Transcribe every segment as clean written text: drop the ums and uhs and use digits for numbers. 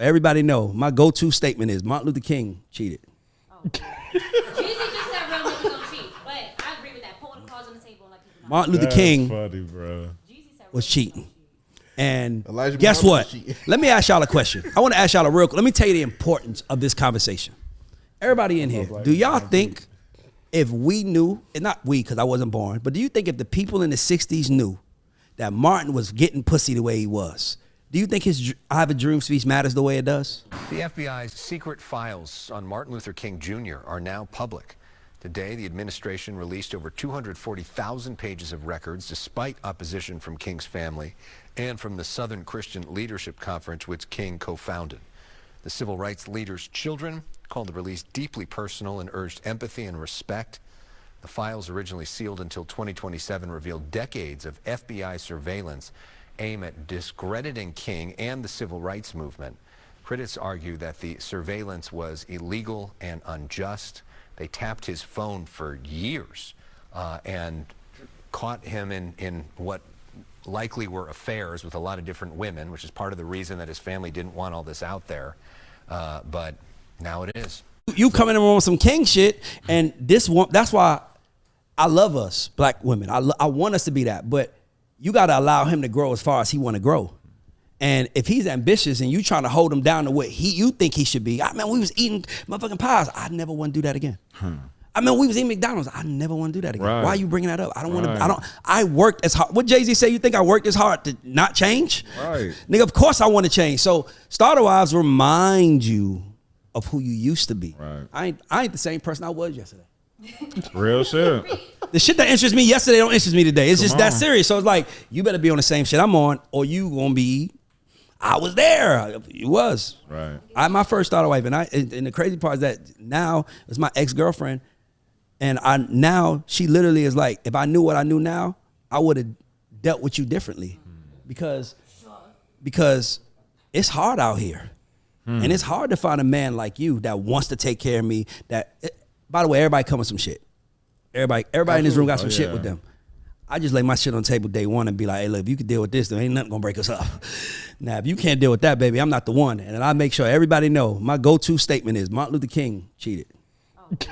Everybody know my go-to statement is Martin Luther King cheated. Oh. Jesus just said real niggas don't cheat, but I agree with that. Put the cards on the table and let people know. Martin Luther King funny, bro. was cheating. And Elijah guess Muhammad what? Let me ask y'all a question. I want to ask y'all a real quick. Let me tell you the importance of this conversation. Everybody in here, do y'all think if we knew, and not we because I wasn't born, but do you think if the people in the 60s knew that Martin was getting pussy the way he was, do you think his I Have a Dream speech matters the way it does? The FBI's secret files on Martin Luther King Jr. are now public. Today, the administration released over 240,000 pages of records despite opposition from King's family and from the Southern Christian Leadership Conference, which King co-founded. The civil rights leader's children called the release deeply personal and urged empathy and respect. The files, originally sealed until 2027, revealed decades of FBI surveillance aimed at discrediting King and the civil rights movement. Critics argue that the surveillance was illegal and unjust. They tapped his phone for years and caught him in what likely were affairs with a lot of different women, which is part of the reason that his family didn't want all this out there. But now it is. You coming in on some King shit, and that's why I love us black women. I want us to be that, but you got to allow him to grow as far as he want to grow. And if he's ambitious and you trying to hold him down to what you think he should be, we was eating motherfucking pies. I never want to do that again. We was eating McDonald's. I never want to do that again. Right. Why are you bringing that up? I don't want to. I worked as hard. What Jay-Z say? You think I worked as hard to not change? Right. Nigga, of course I want to change. So Starter Wives remind you of who you used to be. Right. I ain't the same person I was yesterday. Real shit. The shit that interests me yesterday don't interest me today. It's just that serious. So it's like, you better be on the same shit I'm on, or you gonna be. I was there. You was. Right. My first starter wife, and the crazy part is that now it's my ex-girlfriend, and now she literally is like, if I knew what I knew now, I would have dealt with you differently, because it's hard out here, and it's hard to find a man like you that wants to take care of me. By the way, everybody come with some shit. Everybody in this room got some shit with them. I just lay my shit on the table day one and be like, hey, look, if you can deal with this, there ain't nothing gonna break us up. Now, if you can't deal with that, baby, I'm not the one. And I make sure everybody know my go-to statement is Martin Luther King cheated. Oh. Jesus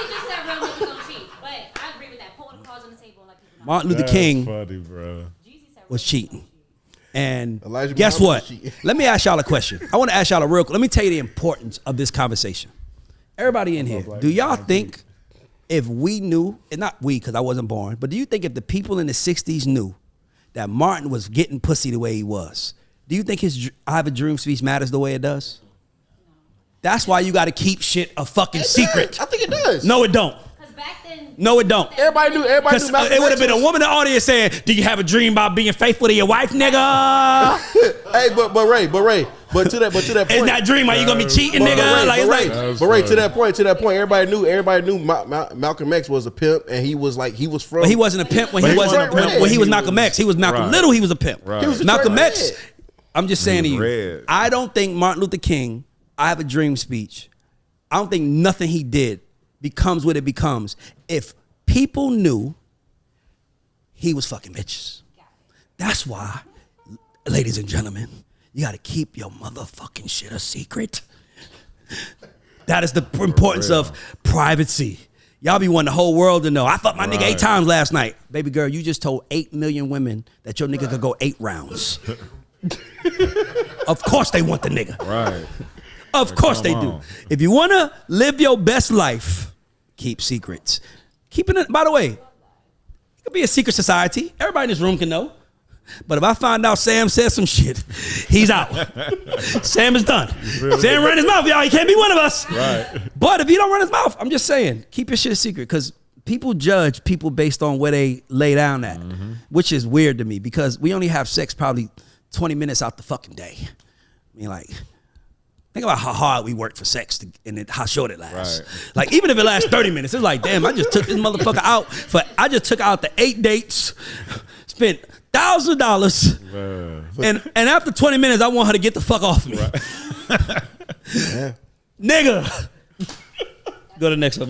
just said real niggas don't cheat, but I agree with that. Put the cards on the table and let people know. Martin Luther King funny, bro. was cheating. And Elijah guess Muhammad what? Let me ask y'all a question. I want to ask y'all a real quick. Let me tell you the importance of this conversation. Everybody in here, do y'all think if we knew, and not we because I wasn't born, but do you think if the people in the 60s knew that Martin was getting pussy the way he was, do you think his I Have a Dream speech matters the way it does? That's why you got to keep shit a fucking secret. I think it does. No, it don't. Because back then, no, it don't. Everybody knew. It would have been a woman in the audience saying, "Do you have a dream about being faithful to your wife, nigga?" Hey, but to that point, in that dream, are you gonna be cheating, nigga? But Ray, to that point, everybody knew Malcolm X was a pimp, and he was from. But he wasn't a pimp when he wasn't a pimp. When he was Malcolm X, he was Malcolm Little. He was a pimp. Right. He was Malcolm X. I'm just saying to you, red. I don't think Martin Luther King, I Have a Dream speech, I don't think nothing he did becomes what it becomes if people knew he was fucking bitches. That's why, ladies and gentlemen, you got to keep your motherfucking shit a secret. That is the importance of privacy. Y'all be wanting the whole world to know. I fucked my nigga 8 times last night. Baby girl, you just told 8 million women that your nigga could go 8 rounds. Of course they want the nigga. Right. Of course they do. If you want to live your best life, keep secrets. Keeping it, by the way, it could be a secret society. Everybody in this room can know. But if I find out Sam says some shit, he's out. Sam is done. Sam ran his mouth, y'all. He can't be one of us. Right. But if he don't run his mouth, I'm just saying, keep your shit a secret, because people judge people based on where they lay down at, which is weird to me, because we only have sex probably 20 minutes out the fucking day. I mean, like, think about how hard we work for sex and how short it lasts. Right. Like, even if it lasts 30 minutes, it's like, damn, I just took this motherfucker out I just took out the 8 dates, spent $1,000, and after 20 minutes, I want her to get the fuck off me. Right. Nigga. Go to the next one.